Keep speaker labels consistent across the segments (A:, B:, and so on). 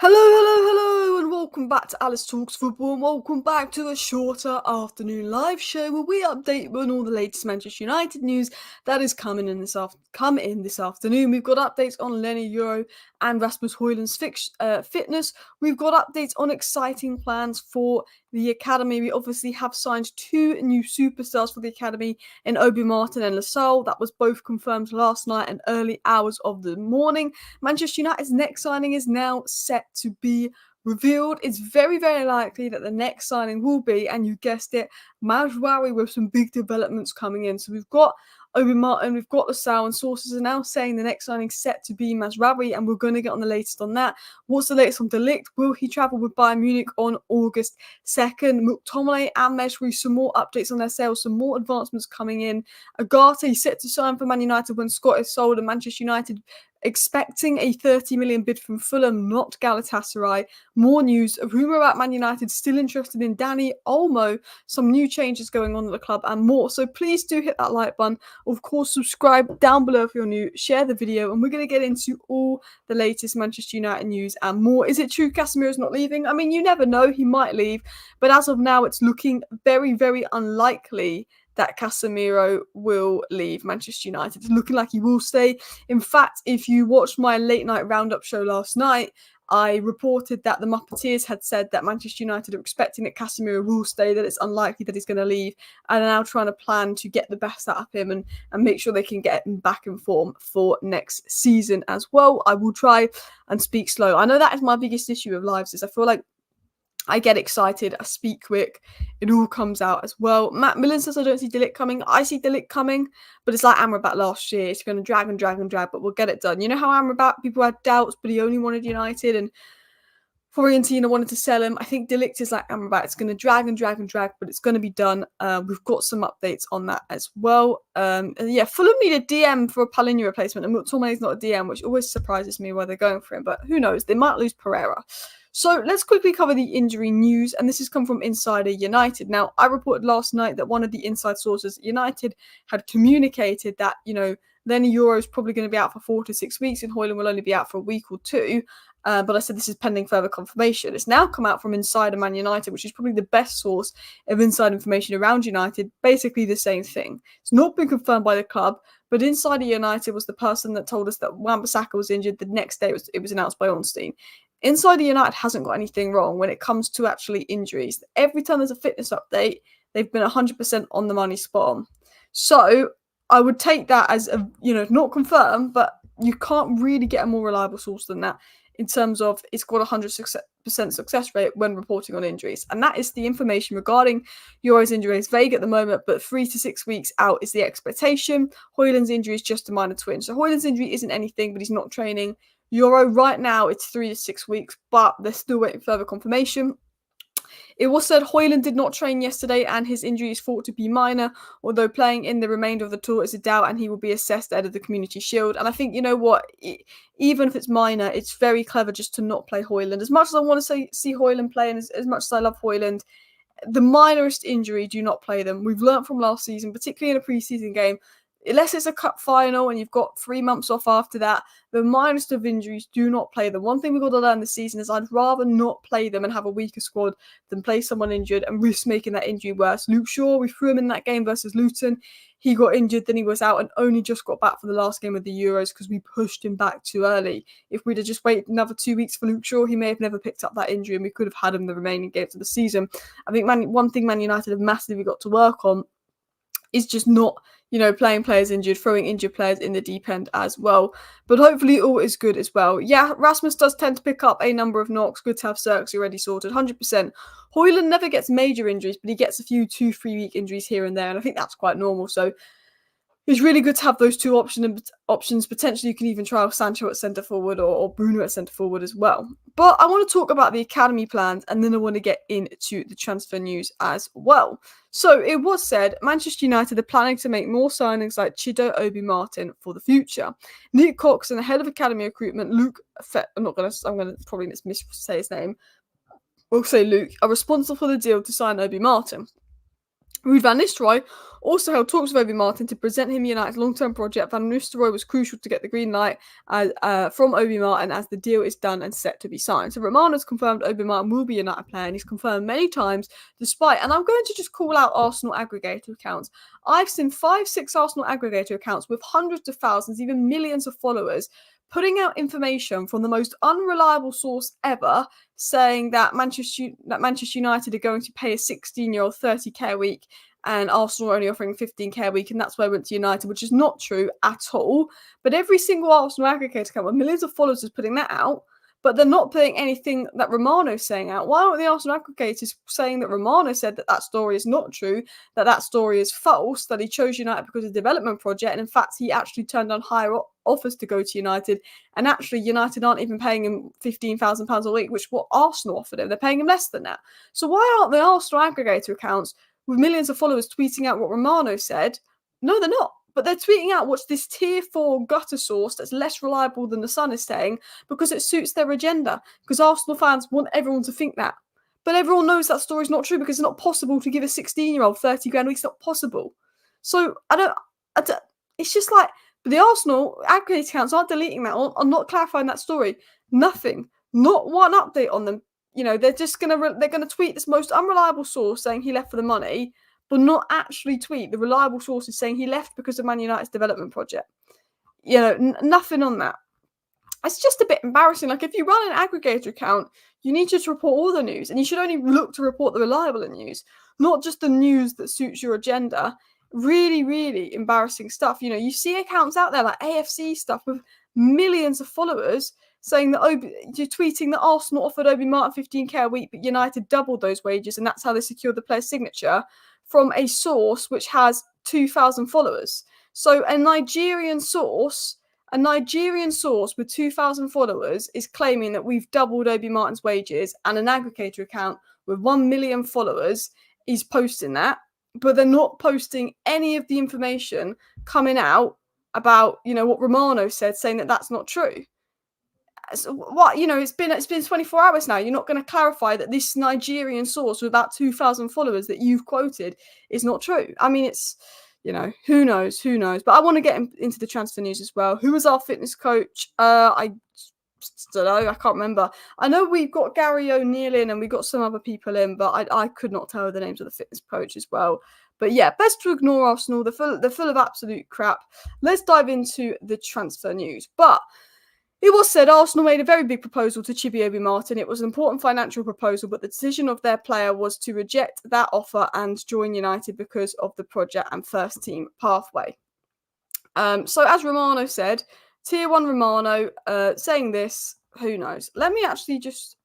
A: Hello, and welcome back to Alice Talks Football, and welcome back to a shorter afternoon live show where we update on all the latest Manchester United news that is coming in this afternoon. We've got updates on Lenny Euro and Rasmus Højlund's fitness. We've got updates on exciting plans for the academy. We obviously have signed two new superstars for the academy in Obi Martin and Lassalle. That was both confirmed last night and early hours of the morning. Manchester United's next signing is now set to be revealed. It's very, very likely that the next signing will be, and you guessed it, Mazraoui, with some big developments coming in. So we've got Obi Martin, we've got Lassalle, and sources are now saying the next signing set to be Mazraoui, and we're going to get on the latest on that. What's the latest on Ligt? Will he travel with Bayern Munich on August 2nd? McTominay and Mazraoui, some more updates on their sales, some more advancements coming in. Ugarte set to sign for Man United when Scott is sold, and Manchester United expecting a 30 million bid from Fulham, not Galatasaray. More news, a rumour about Man United still interested in Dani, Olmo, some new changes going on at the club and more. So please do hit that like button. Of course, subscribe down below if you're new, share the video, and we're going to get into all the latest Manchester United news and more. Is it true Casemiro's not leaving? I mean, you never know, he might leave, but as of now, it's looking very, very unlikely that Casemiro will leave Manchester United. It's looking like he will stay. In fact, if you watched my late night roundup show last night, I reported that the Muppeteers had said that Manchester United are expecting that Casemiro will stay, that it's unlikely that he's going to leave, and are now trying to plan to get the best out of him and make sure they can get him back in form for next season as well. I will try and speak slow. I know that is my biggest issue with lives, is I feel like I get excited, I speak quick, it all comes out as well. Matt Millen says I don't see De Ligt coming. I see De Ligt coming, but it's like Amrabat last year. It's going to drag and drag and drag, but we'll get it done. You know how Amrabat, people had doubts, but he only wanted United, and Fiorentina wanted to sell him. I think De Ligt is like Amrabat. It's going to drag and drag and drag, but it's going to be done. We've got some updates on that as well. And yeah, Fulham need a DM for a Palhinha replacement, and McTominay is not a DM, which always surprises me why they're going for him, but who knows? They might lose Pereira. So let's quickly cover the injury news, and this has come from Insider United. Now, I reported last night that one of the inside sources at United had communicated that, Lenny Euro is probably going to be out for 4 to 6 weeks, and Højlund will only be out for a week or two. But I said this is pending further confirmation. It's now come out from Insider Man United, which is probably the best source of inside information around United. Basically the same thing. It's not been confirmed by the club, but Insider United was the person that told us that Wan Bissaka was injured. The next day it was announced by Ornstein. Insider United hasn't got anything wrong when it comes to actually injuries. Every time there's a fitness update, they've been 100% on the money spot on. So I would take that as, not confirmed, but you can't really get a more reliable source than that in terms of it's got a 100% success rate when reporting on injuries. And that is the information regarding Euro's injury. It's vague at the moment, but 3 to 6 weeks out is the expectation. Højlund's injury is just a minor twinge. So Højlund's injury isn't anything, but he's not training. Euro right now, it's 3 to 6 weeks, but they're still waiting for further confirmation. It was said Højlund did not train yesterday and his injury is thought to be minor, although playing in the remainder of the tour is a doubt and he will be assessed ahead of the Community Shield. And I think, you know what, even if it's minor, it's very clever just to not play Højlund. As much as I want to see Højlund play, and as much as I love Højlund, the minorest injury, do not play them. We've learned from last season, particularly in a pre-season game, unless it's a cup final and you've got 3 months off after that, the minorest of injuries, do not play them. One thing we've got to learn this season is I'd rather not play them and have a weaker squad than play someone injured and risk making that injury worse. Luke Shaw, we threw him in that game versus Luton. He got injured, then he was out and only just got back for the last game of the Euros because we pushed him back too early. If we'd have just waited another 2 weeks for Luke Shaw, he may have never picked up that injury and we could have had him the remaining games of the season. I think one thing Man United have massively got to work on is just not, playing players injured, throwing injured players in the deep end as well. But hopefully all is good as well. Yeah, Rasmus does tend to pick up a number of knocks. Good to have Cirques already sorted, 100%. Højlund never gets major injuries, but he gets a few 2-3 week injuries here and there, and I think that's quite normal. So it's really good to have those two options. Potentially, you can even trial Sancho at centre forward or Bruno at centre forward as well. But I want to talk about the academy plans, and then I want to get into the transfer news as well. So it was said Manchester United are planning to make more signings like Chido Obi Martin for the future. Nick Cox and the head of academy recruitment, Luke, I'm going to probably say his name. We'll say Luke, are responsible for the deal to sign Obi Martin. Ruud van Nistelrooy also held talks with Obi Martin to present him United's long-term project. Van Nistelrooy was crucial to get the green light from Obi Martin as the deal is done and set to be signed. So Romano's confirmed Obi Martin will be a United player, and he's confirmed many times despite, and I'm going to just call out Arsenal aggregator accounts. I've seen 5-6 Arsenal aggregator accounts with hundreds of thousands, even millions of followers, putting out information from the most unreliable source ever, saying that Manchester United are going to pay a 16-year-old 30k a week and Arsenal are only offering 15k a week, and that's why I went to United, which is not true at all. But every single Arsenal aggregator account with millions of followers is putting that out, but they're not putting anything that Romano's saying out. Why aren't the Arsenal aggregators saying that Romano said that story is not true, that story is false, that he chose United because of the development project, and in fact he actually turned down higher offers to go to United, and actually United aren't even paying him £15,000 a week, which what Arsenal offered him. They're paying him less than that. So why aren't the Arsenal aggregator accounts with millions of followers tweeting out what Romano said? No, they're not. But they're tweeting out what's this tier 4 gutter source that's less reliable than the Sun is saying, because it suits their agenda, because Arsenal fans want everyone to think that. But everyone knows that story's not true, because it's not possible to give a 16-year-old 30 grand a week. It's not possible. So it's just like, but the Arsenal aggregator accounts aren't deleting that or not clarifying that story. Nothing. Not one update on them. You know, they're just gonna tweet this most unreliable source saying he left for the money, but not actually tweet the reliable sources saying he left because of Man United's development project. You know, nothing on that. It's just a bit embarrassing. Like, if you run an aggregator account, you need to report all the news, and you should only look to report the reliable news, not just the news that suits your agenda. Really, really embarrassing stuff. You know, you see accounts out there like AFC stuff with millions of followers saying that you're tweeting that Arsenal offered Obi Martin 15k a week, but United doubled those wages, and that's how they secured the player's signature, from a source which has 2,000 followers. So a Nigerian source with 2,000 followers is claiming that we've doubled Obi Martin's wages, and an aggregator account with 1 million followers is posting that, but they're not posting any of the information coming out about, you know, what Romano said, saying that that's not true. So what, you know, it's been 24 hours now. You're not going to clarify that this Nigerian source with about 2,000 followers that you've quoted is not true. I mean, it's, you know, who knows. But I want to get into the transfer news as well. Who was our fitness coach? I don't know. I can't remember. I know we've got Gary O'Neill in and we got some other people in, but I could not tell the names of the fitness coach as well. But yeah, best to ignore Arsenal. They're full of absolute crap. Let's dive into the transfer news. But it was said Arsenal made a very big proposal to Chido Obi Martin. It was an important financial proposal, but the decision of their player was to reject that offer and join United because of the project and first team pathway. So as Romano said, Tier 1 Romano saying this, who knows? Let me actually just...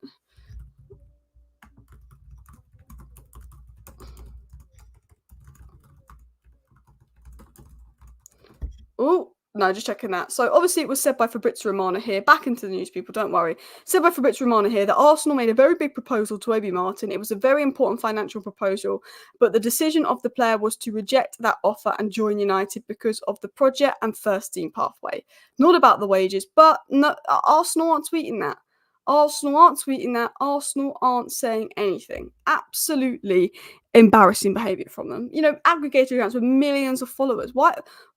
A: Oh, no, just checking that. So obviously it was said by Fabrizio Romano here, back into the news, people, don't worry. Said by Fabrizio Romano here that Arsenal made a very big proposal to Obi Martin. It was a very important financial proposal, but the decision of the player was to reject that offer and join United because of the project and first team pathway. Not about the wages, but no, Arsenal aren't tweeting that. Arsenal aren't saying anything. Absolutely embarrassing behaviour from them. You know, aggregator accounts with millions of followers. Why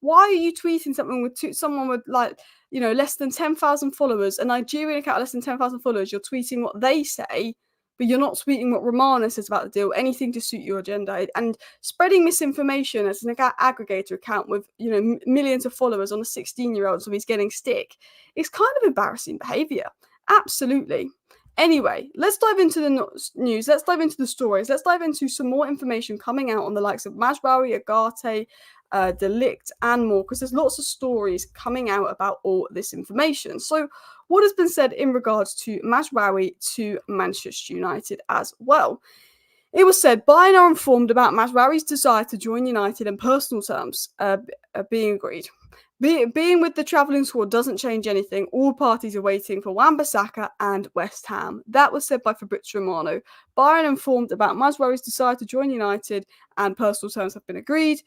A: are you tweeting something with someone with, like, you know, less than 10,000 followers, a Nigerian account less than 10,000 followers? You're tweeting what they say, but you're not tweeting what Romano says about the deal, anything to suit your agenda, and spreading misinformation as an aggregator account with, you know, millions of followers on a 16-year-old, so he's getting stick. It's kind of embarrassing behaviour. Absolutely. Anyway, let's dive into the news. Let's dive into the stories. Let's dive into some more information coming out on the likes of Mazraoui, Ugarte, Ligt, and more, because there's lots of stories coming out about all this information. So what has been said in regards to Mazraoui to Manchester United as well? It was said, Bayern are informed about Mazraoui's desire to join United and personal terms being agreed. Being with the travelling squad doesn't change anything. All parties are waiting for Wan Bissaka and West Ham. That was said by Fabrizio Romano. Bayern informed about Mazraoui's desire to join United and personal terms have been agreed.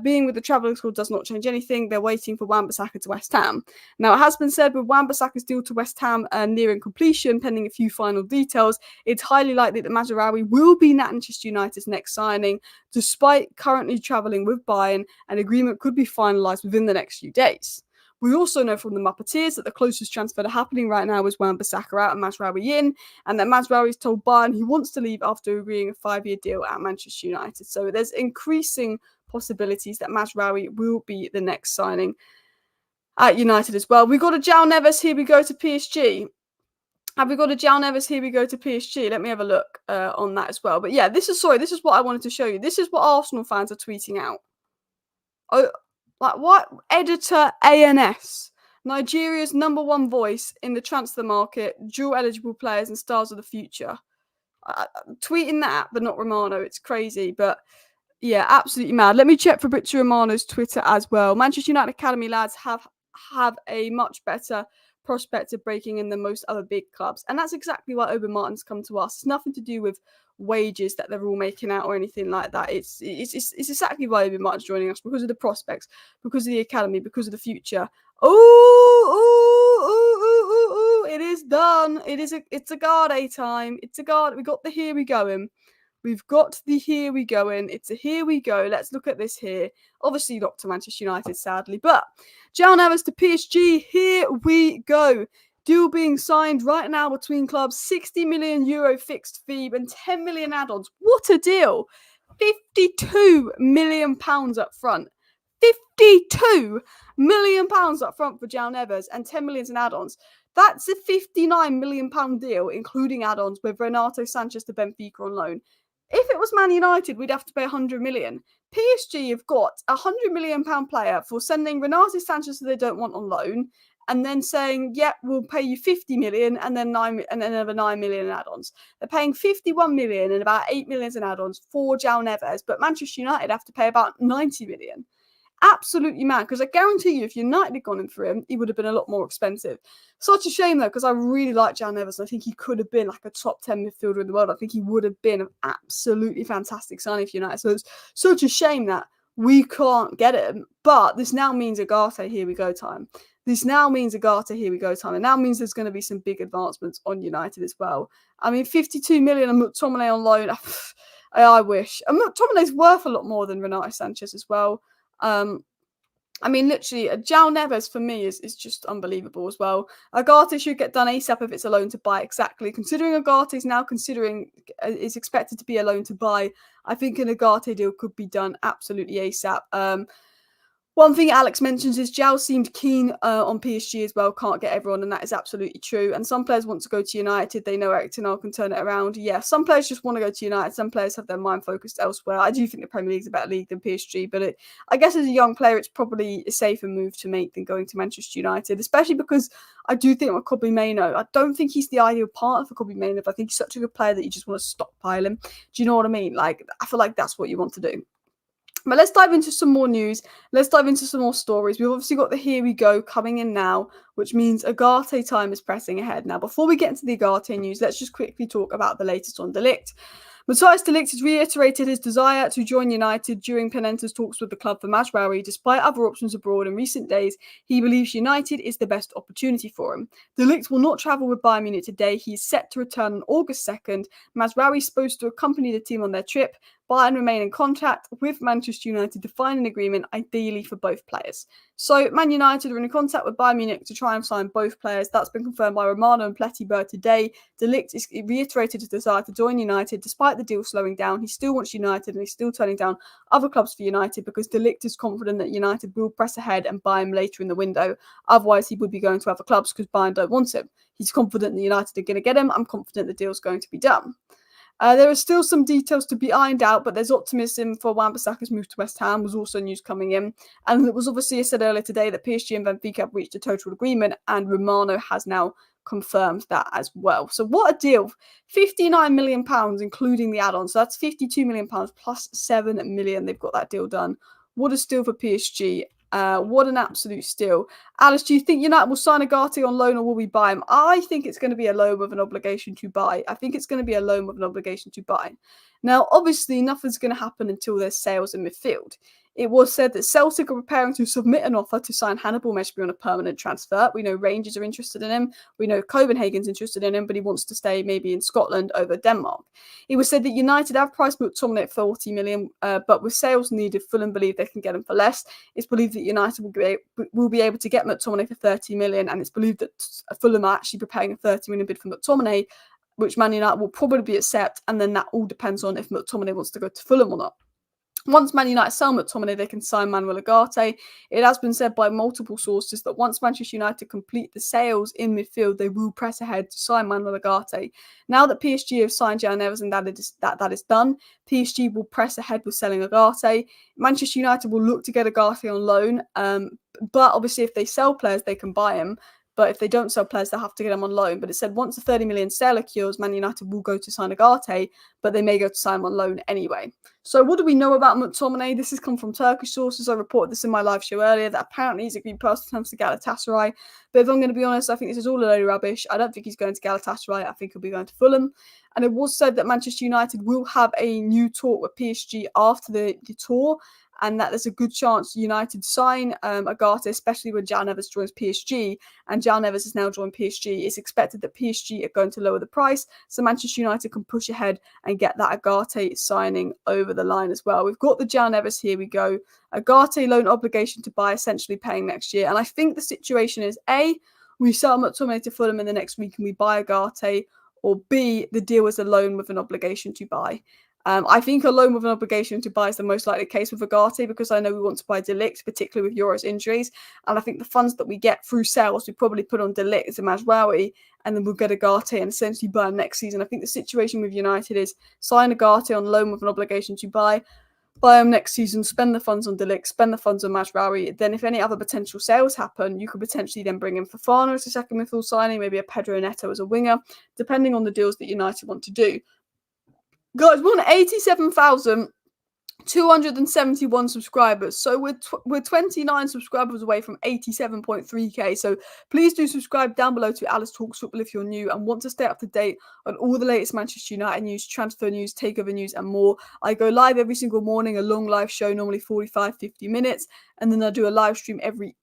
A: Being with the travelling squad does not change anything. They're waiting for Wan Bissaka to West Ham. Now, it has been said with Wan Bissaka's deal to West Ham nearing completion, pending a few final details, it's highly likely that Mazraoui will be Manchester United's next signing. Despite currently travelling with Bayern, an agreement could be finalised within the next few days. We also know from the Muppeteers that the closest transfer to happening right now is Wan Bissaka out and Mazraoui in, and that Mazraoui's told Bayern he wants to leave after agreeing a 5-year deal at Manchester United. So there's increasing possibilities that Mazraoui will be the next signing at United as well. We got a João Neves, here we go to PSG. Have we got a João Neves, here we go to PSG? Let me have a look on that as well. But yeah, this is what I wanted to show you. This is what Arsenal fans are tweeting out. Oh, like what? Editor ANS, Nigeria's #1 voice in the transfer market, dual eligible players and stars of the future. Tweeting that, but not Romano. It's crazy, but yeah, absolutely mad. Let me check Fabrizio Romano's Twitter as well. Manchester United Academy lads have a much better prospect of breaking in than most other big clubs. And that's exactly why Obi Martin's come to us. It's nothing to do with wages that they're all making out or anything like that. It's exactly why Obi Martin's joining us, because of the prospects, because of the academy, because of the future. It is done. It's Ugarte time. It's Ugarte. We got the here we going. We've got the here we going. It's a here we go. Let's look at this here. Obviously not to Manchester United, sadly, but João Neves to PSG. Here we go. Deal being signed right now between clubs. €60 million fixed fee and 10 million add-ons. What a deal! £52 million up front. £52 million up front for João Neves and 10 million in add-ons. That's a £59 million deal, including add-ons, with Renato Sanchez to Benfica on loan. If it was Man United, we'd have to pay 100 million. PSG have got a £100 million player for sending Renato Sanchez that they don't want on loan, and then saying, "Yeah, we'll pay you 50 million, and then another 9 million in add-ons." They're paying 51 million and about 8 million in add-ons for João Neves, but Manchester United have to pay about 90 million. Absolutely mad, because I guarantee you, if United had gone in for him, he would have been a lot more expensive. Such a shame, though, because I really like João Neves. I think he could have been like a top 10 midfielder in the world. I think he would have been an absolutely fantastic signing for United. So it's such a shame that we can't get him. But this now means Ugarte, here we go time. This now means Ugarte, here we go time. It now means there's going to be some big advancements on United as well. I mean, 52 million and McTominay on loan. I wish. And McTominay's worth a lot more than Renato Sanchez as well. I mean, literally, João Neves for me is just unbelievable as well. Ugarte should get done ASAP if it's a loan to buy. Exactly. Considering Ugarte is now is expected to be a loan to buy, I think an Ugarte deal could be done absolutely ASAP. One thing Alex mentions is João seemed keen on PSG as well. Can't get everyone, and that is absolutely true. And some players want to go to United. They know Eric Ten Hag can turn it around. Yeah, some players just want to go to United. Some players have their mind focused elsewhere. I do think the Premier League is a better league than PSG, but I guess as a young player, it's probably a safer move to make than going to Manchester United, especially because I do think with Kobbie Mainoo, I don't think he's the ideal partner for Kobbie Mainoo, but I think he's such a good player that you just want to stockpile him. Do you know what I mean? Like, I feel like that's what you want to do. But let's dive into some more news. Let's dive into some more stories. We've obviously got the here we go coming in now, which means Ugarte time is pressing ahead. Now, before we get into the Ugarte news, let's just quickly talk about the latest on Ligt. Matthijs de Ligt has reiterated his desire to join United during Panenka's talks with the club for Mazraoui. Despite other options abroad in recent days, he believes United is the best opportunity for him. De Ligt will not travel with Bayern Munich today. He is set to return on August 2nd. Mazraoui is supposed to accompany the team on their trip. Bayern remain in contact with Manchester United to find an agreement, ideally for both players. So, Man United are in contact with Bayern Munich to try and sign both players. That's been confirmed by Romano and Pletibur today. De Ligt has reiterated his desire to join United. Despite the deal slowing down, he still wants United and he's still turning down other clubs for United because De Ligt is confident that United will press ahead and buy him later in the window. Otherwise, he would be going to other clubs because Bayern don't want him. He's confident that United are going to get him. I'm confident the deal's going to be done. There are still some details to be ironed out, but there's optimism for Wan Bissaka's move to West Ham. Was also news coming in. And it was obviously said earlier today that PSG and Benfica have reached a total agreement, and Romano has now confirmed that as well. So what a deal. £59 million, including the add-on. So that's £52 million plus £7 million. They've got that deal done. What a steal for PSG. What an absolute steal. Alice, do you think United will sign Ugarte on loan or will we buy him? I think it's going to be a loan with an obligation to buy. I think it's going to be a loan with an obligation to buy. Now, obviously, nothing's going to happen until there's sales in midfield. It was said that Celtic are preparing to submit an offer to sign Hannibal Mejbri on a permanent transfer. We know Rangers are interested in him. We know Copenhagen's interested in him, but he wants to stay maybe in Scotland over Denmark. It was said that United have priced McTominay at 40 million, but with sales needed, Fulham believe they can get him for less. It's believed that United will be able to get McTominay for 30 million, and it's believed that Fulham are actually preparing a 30 million bid for McTominay, which Man United will probably accept, and then that all depends on if McTominay wants to go to Fulham or not. Once Man United sell McTominay, they can sign Manuel Ugarte. It has been said by multiple sources that once Manchester United complete the sales in midfield, they will press ahead to sign Manuel Ugarte. Now that PSG have signed João Neves and that is done, PSG will press ahead with selling Ugarte. Manchester United will look to get Ugarte on loan, but obviously if they sell players, they can buy him. But if they don't sell players, they'll have to get them on loan. But it said once the 30 million sale occurs, Man United will go to sign Ugarte, but they may go to sign him on loan anyway. So what do we know about McTominay? This has come from Turkish sources. I reported this in my live show earlier, that apparently he's agreed personal terms to Galatasaray. But if I'm going to be honest, I think this is all a load of rubbish. I don't think he's going to Galatasaray. I think he'll be going to Fulham. And it was said that Manchester United will have a new talk with PSG after the tour, and that there's a good chance United sign Ugarte, especially when João Neves joins PSG. And João Neves has now joined PSG. It's expected that PSG are going to lower the price, so Manchester United can push ahead and get that Ugarte signing over the line as well. We've got the João Neves, here we go. Ugarte loan obligation to buy, essentially paying next year. And I think the situation is A, we sell McTominay to Fulham in the next week and we buy Ugarte, or B, the deal is a loan with an obligation to buy. I think a loan with an obligation to buy is the most likely case with Ugarte, because I know we want to buy De Ligt, particularly with Euro's injuries. And I think the funds that we get through sales, we probably put on De Ligt and Mazraoui, and then we'll get Ugarte and essentially buy him next season. I think the situation with United is sign Ugarte on loan with an obligation to buy him next season, spend the funds on De Ligt, spend the funds on Mazraoui. Then if any other potential sales happen, you could potentially then bring in Fofana as a second midfield signing, maybe a Pedro Neto as a winger, depending on the deals that United want to do. Guys, we're on 87,271 subscribers. So we're 29 subscribers away from 87.3k. So please do subscribe down below to Alice Talks Football if you're new and want to stay up to date on all the latest Manchester United news, transfer news, takeover news, and more. I go live every single morning, a long live show, normally 45-50 minutes. And then I do a live stream every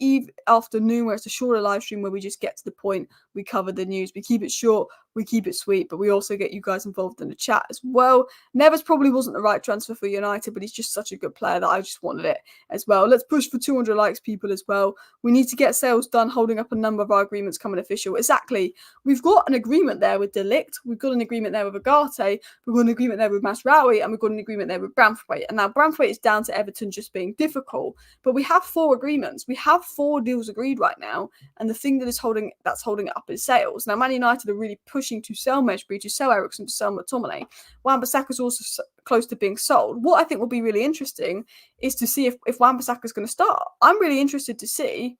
A: afternoon where it's a shorter live stream where we just get to the point. We cover the news. We keep it short. We keep it sweet. But we also get you guys involved in the chat as well. Neves probably wasn't the right transfer for United, but he's just such a good player that I just wanted it as well. Let's push for 200 likes, people, as well. We need to get sales done, holding up a number of our agreements coming official. Exactly. We've got an agreement there with De Ligt. We've got an agreement there with Ugarte. We've got an agreement there with Mazraoui. And we've got an agreement there with Branthwaite. And now Branthwaite is down to Everton just being difficult. But we have 4 agreements. We have 4 deals agreed right now. And the thing that's holding it up is sales. Now, Man United are really pushing to sell Mejbri, to sell Eriksen, to sell McTominay. Wan Bissaka is also close to being sold. What I think will be really interesting is to see if Wan Bissaka is going to start. I'm really interested to see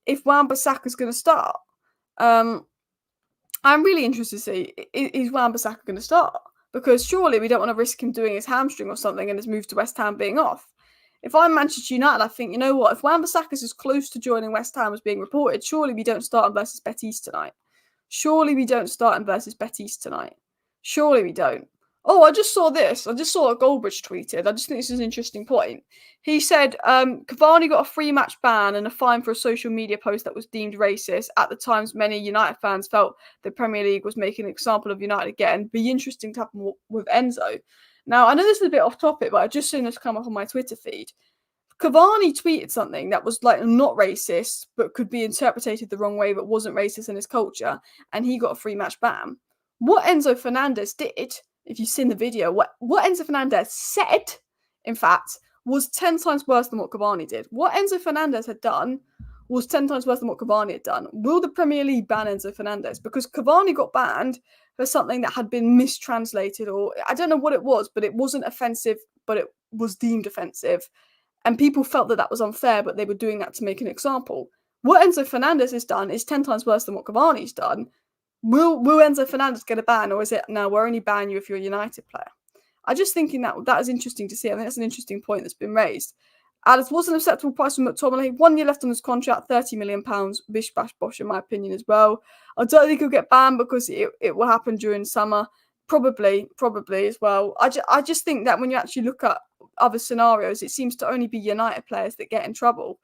A: if Wan Bissaka is going to start. I'm really interested to see, is Wan Bissaka going to start? Because surely we don't want to risk him doing his hamstring or something and his move to West Ham being off. If I'm Manchester United, I think, you know what, if Wan Bissaka is as close to joining West Ham as being reported, surely we don't start him versus Betis tonight. Surely we don't start him versus Betis tonight. Surely we don't. Oh, I just saw this. I just saw what Goldbridge tweeted. I just think this is an interesting point. He said Cavani got a 3-match ban and a fine for a social media post that was deemed racist. At the times, many United fans felt the Premier League was making an example of United again. Be interesting to happen with Enzo. Now, I know this is a bit off topic, but I've just seen this come up on my Twitter feed. Cavani tweeted something that was like not racist, but could be interpreted the wrong way, but wasn't racist in his culture, and he got a 3-match ban. What Enzo Fernandez did, if you've seen the video, what Enzo Fernandez said, in fact, was 10 times worse than what Cavani did. What Enzo Fernandez had done was 10 times worse than what Cavani had done. Will the Premier League ban Enzo Fernandez? Because Cavani got banned for something that had been mistranslated, or I don't know what it was, but it wasn't offensive, but it was deemed offensive. And people felt that was unfair, but they were doing that to make an example. What Enzo Fernandez has done is 10 times worse than what Cavani's done. Will Enzo Fernandez get a ban, or is it, no, we're only banning you if you're a United player? I'm just thinking that is interesting to see. I think that's an interesting point that's been raised. Alice, what's an acceptable price for McTominay? 1 year left on his contract, £30 million. Bish bash bosh, in my opinion, as well. I don't think he'll get banned because it will happen during summer. Probably as well. I just think that when you actually look at other scenarios, it seems to only be United players that get in trouble,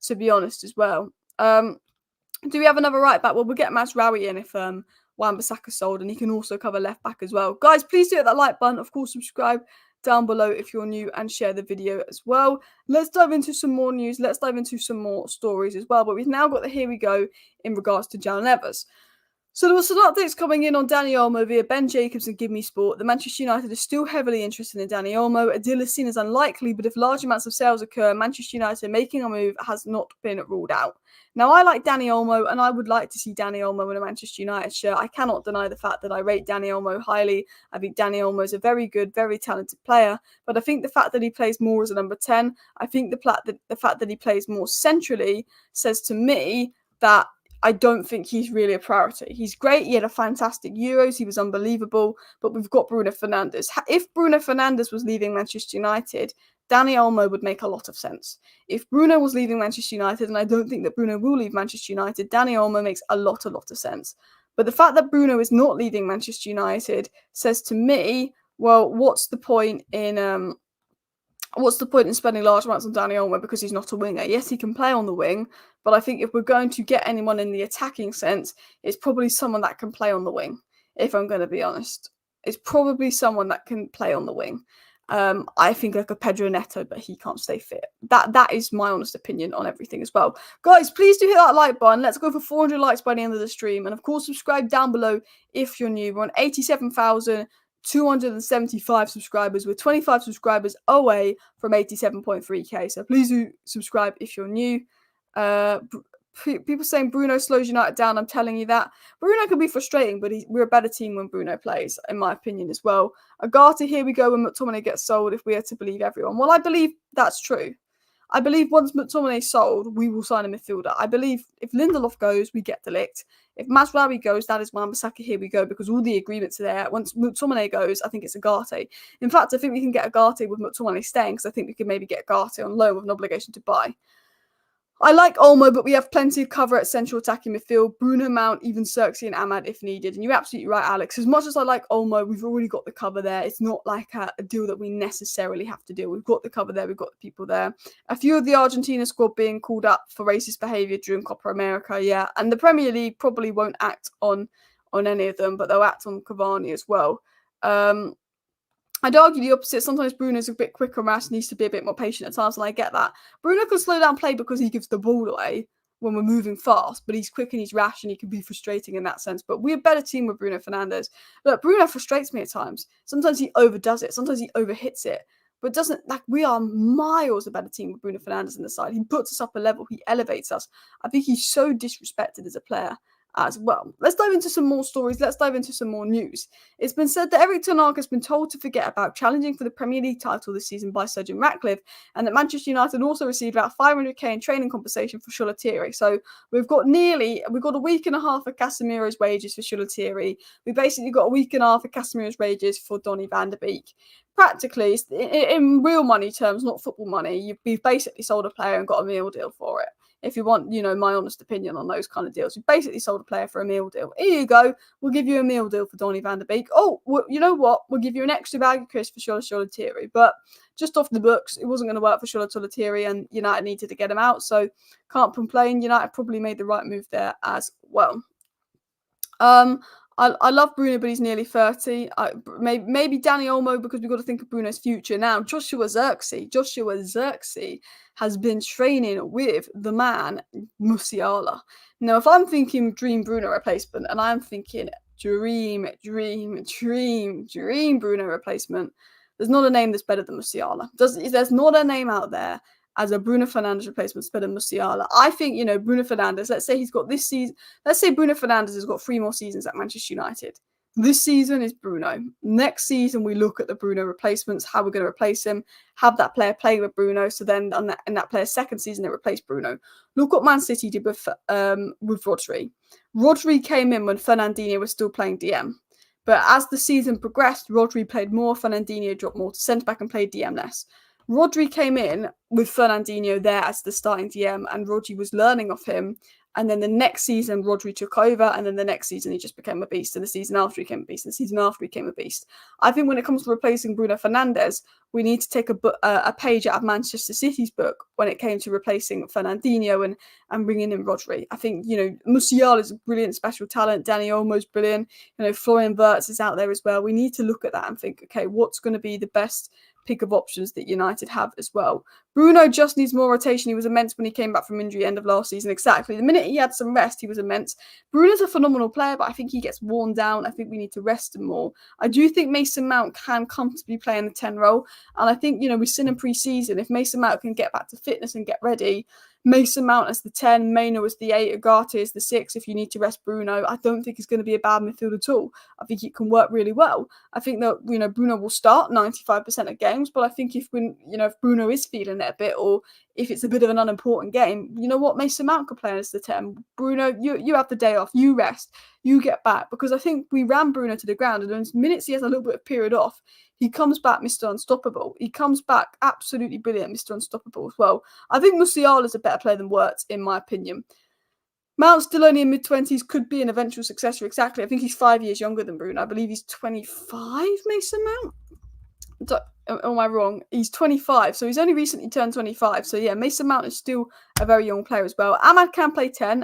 A: to be honest, as well. Do we have another right back? Well, we'll get Mazraoui in if Wan Bissaka sold, and he can also cover left back as well. Guys, please do hit that like button. Of course, subscribe down below if you're new and share the video as well. Let's dive into some more news. Let's dive into some more stories as well. But we've now got the here we go in regards to Neves. So there were some updates coming in on Dani Olmo via Ben Jacobs and Give Me Sport. The Manchester United is still heavily interested in Dani Olmo. A deal is seen as unlikely, but if large amounts of sales occur, Manchester United making a move has not been ruled out. Now, I like Dani Olmo, and I would like to see Dani Olmo in a Manchester United shirt. I cannot deny the fact that I rate Dani Olmo highly. I think Dani Olmo is a very good, very talented player, but I think the fact that he plays more as a number 10, I think the fact that he plays more centrally says to me that I don't think he's really a priority. He's great. He had a fantastic Euros. He was unbelievable. But we've got Bruno Fernandes. If Bruno Fernandes was leaving Manchester United, Dani Olmo would make a lot of sense. If Bruno was leaving Manchester United, and I don't think that Bruno will leave Manchester United, Dani Olmo makes a lot of sense. But the fact that Bruno is not leaving Manchester United says to me, well, what's the point in spending large amounts on Dani Olmo because he's not a winger? Yes, he can play on the wing, but I think if we're going to get anyone in the attacking sense, it's probably someone that can play on the wing, if I'm going to be honest. It's probably someone that can play on the wing. I think like a Pedro Neto, but he can't stay fit. That is my honest opinion on everything as well. Guys, please do hit that like button. Let's go for 400 likes by the end of the stream. And of course, subscribe down below if you're new. We're on 87,275 subscribers. We're 25 subscribers away from 87.3k. So please do subscribe if you're new. People saying Bruno slows United down. I'm telling you that. Bruno can be frustrating, but we're a better team when Bruno plays, in my opinion as well. Ugarte, here we go when McTominay gets sold, if we are to believe everyone. Well, I believe that's true. I believe once McTominay's sold, we will sign a midfielder. I believe if Lindelof goes, we get Ligt. If Mazraoui goes, that is Wan Bissaka, here we go, because all the agreements are there. Once McTominay goes, I think it's Ugarte. In fact, I think we can get Ugarte with McTominay staying, because I think we can maybe get Ugarte on loan with an obligation to buy. I like Olmo, but we have plenty of cover at central attacking midfield. Bruno, Mount, even Xerxes and Ahmad if needed. And you're absolutely right, Alex. As much as I like Olmo, we've already got the cover there. It's not like a deal that we necessarily have to do. We've got the cover there. We've got the people there. A few of the Argentina squad being called up for racist behaviour during Copa America, yeah. And the Premier League probably won't act on any of them, but they'll act on Cavani as well. I'd argue the opposite. Sometimes Bruno's a bit quicker and Rash needs to be a bit more patient at times, and I get that. Bruno can slow down play because he gives the ball away when we're moving fast, but he's quick and he's rash and he can be frustrating in that sense. But we're a better team with Bruno Fernandes. Look, Bruno frustrates me at times. Sometimes he overdoes it. Sometimes he overhits it. But doesn't, like, we are miles a better team with Bruno Fernandes on the side. He puts us up a level. He elevates us. I think he's so disrespected as a player as well. Let's dive into some more stories. Let's dive into some more news. It's been said that Eric Ten Hag has been told to forget about challenging for the Premier League title this season by Sir Jim Ratcliffe, and that Manchester United also received about 500k in training compensation for Sholatiri. So we've got a week and a half of Casemiro's wages for Sholatiri. We basically got a week and a half of Casemiro's wages for Donny van de Beek. Practically, in real money terms, not football money, we've basically sold a player and got a meal deal for it. If you want, my honest opinion on those kind of deals. We basically sold a player for a meal deal. Here you go. We'll give you a meal deal for Donny van de Beek. Oh, well, you know what? We'll give you an extra bag of crisps for Sholatiri. But just off the books, it wasn't going to work for Sholatiri, and United needed to get him out. So can't complain. United probably made the right move there as well. I love Bruno, but he's nearly 30. Maybe Dani Olmo, because we've got to think of Bruno's future now. Joshua Xerxes has been training with the man, Musiala. Now, if I'm thinking dream Bruno replacement, and I'm thinking dream Bruno replacement, there's not a name that's better than Musiala. There's not a name out there as a Bruno Fernandes replacement, it's better than Musiala. I think, Bruno Fernandes, let's say he's got this season, let's say Bruno Fernandes has got 3 more seasons at Manchester United. This season is Bruno. Next season, we look at the Bruno replacements, how we're going to replace him, have that player play with Bruno, so then in that player's second season, they replace Bruno. Look what Man City did with Rodri. Rodri came in when Fernandinho was still playing DM. But as the season progressed, Rodri played more, Fernandinho dropped more to centre-back and played DM less. Rodri came in with Fernandinho there as the starting DM, and Rodri was learning off him. And then the next season, Rodri took over, and then the next season, he just became a beast. And the season after, he became a beast. And the season after, he became a beast. I think when it comes to replacing Bruno Fernandes, we need to take a page out of Manchester City's book when it came to replacing Fernandinho and bringing in Rodri. I think, Musiala is a brilliant special talent. Dani Olmo's brilliant. Florian Wirtz is out there as well. We need to look at that and think, okay, what's going to be the best pick of options that United have as well. Bruno just needs more rotation. He was immense when he came back from injury end of last season. Exactly. The minute he had some rest, he was immense. Bruno's a phenomenal player, but I think he gets worn down. I think we need to rest him more. I do think Mason Mount can comfortably play in the 10 role. And I think, we've seen in pre-season, if Mason Mount can get back to fitness and get ready, Mason Mount as the 10, Maino as the 8, Ugarte as the 6 if you need to rest Bruno. I don't think it's going to be a bad midfield at all. I think it can work really well. I think that, Bruno will start 95% of games, but I think if Bruno is feeling it a bit, or if it's a bit of an unimportant game, you know what, Mason Mount could play as the 10. Bruno, you have the day off, you rest, you get back, because I think we ran Bruno to the ground, and in minutes he has a little bit of period off, he comes back Mr. Unstoppable. He comes back absolutely brilliant, Mr. Unstoppable as well. I think Musiala is a better player than Wirtz, in my opinion. Mount, still only in mid-20s, could be an eventual successor, exactly. I think he's 5 years younger than Bruno. I believe he's 25, Mason Mount? Am I wrong? He's 25, so he's only recently turned 25. So yeah, Mason Mount is still a very young player as well. Amad can play 10.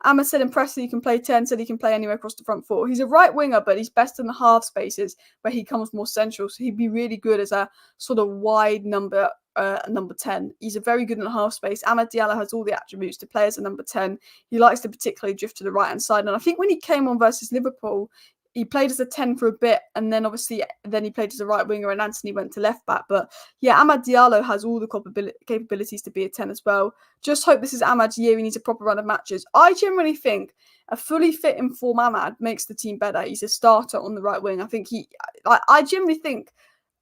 A: Amad said in press that he can play 10, said he can play anywhere across the front four. He's a right winger, but he's best in the half spaces where he comes more central. So he'd be really good as a sort of wide number 10. He's a very good in the half space. Amad Diallo has all the attributes to play as a number 10. He likes to particularly drift to the right hand side. And I think when he came on versus Liverpool, he played as a 10 for a bit, and then obviously he played as a right winger, and Anthony went to left back. But yeah, Amad Diallo has all the capabilities to be a 10 as well. Just hope this is Amad's year. He needs a proper run of matches. I generally think a fully fit in form Amad makes the team better. He's a starter on the right wing. I generally think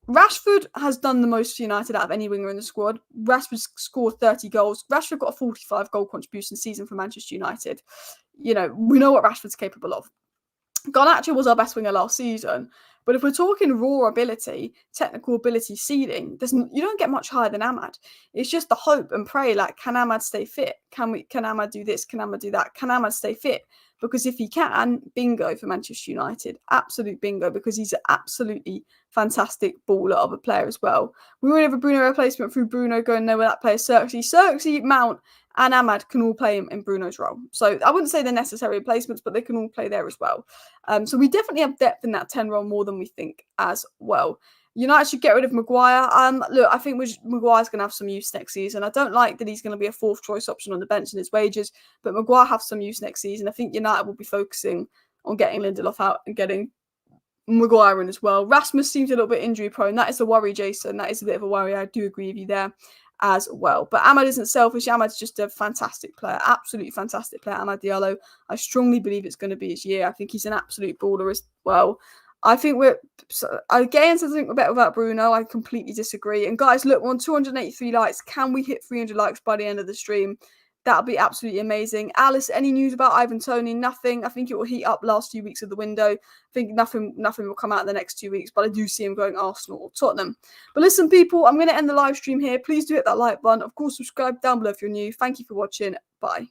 A: Rashford has done the most for United out of any winger in the squad. Rashford scored 30 goals. Rashford got a 45 goal contribution season for Manchester United. We know what Rashford's capable of. Garnacho was our best winger last season, but if we're talking raw ability, technical ability, ceiling, you don't get much higher than Amad. It's just the hope and pray, can Amad stay fit? Can Amad do this? Can Amad do that? Can Amad stay fit? Because if he can, bingo for Manchester United. Absolute bingo, because he's an absolutely fantastic baller of a player as well. We already have a Bruno replacement through Bruno going nowhere. That player Xerxes, Mount, and Amad can all play in Bruno's role. So I wouldn't say they're necessary replacements, but they can all play there as well. So we definitely have depth in that 10 role more than we think as well. United should get rid of Maguire. Look, I think Maguire's going to have some use next season. I don't like that he's going to be a fourth choice option on the bench in his wages, but Maguire have some use next season. I think United will be focusing on getting Lindelof out and getting Maguire in as well. Rasmus seems a little bit injury prone. That is a worry, Jason. That is a bit of a worry. I do agree with you there as well. But Amad isn't selfish. Amad's just a fantastic player. Absolutely fantastic player, Amad Diallo. I strongly believe it's going to be his year. I think he's an absolute baller as well. I think we're better without Bruno. I completely disagree. And guys, look, we're on 283 likes. Can we hit 300 likes by the end of the stream? That'll be absolutely amazing. Alice, any news about Ivan Toney? Nothing. I think it will heat up last 2 weeks of the window. I think nothing will come out in the next 2 weeks, but I do see him going Arsenal or Tottenham. But listen, people, I'm going to end the live stream here. Please do hit that like button. Of course, subscribe down below if you're new. Thank you for watching. Bye.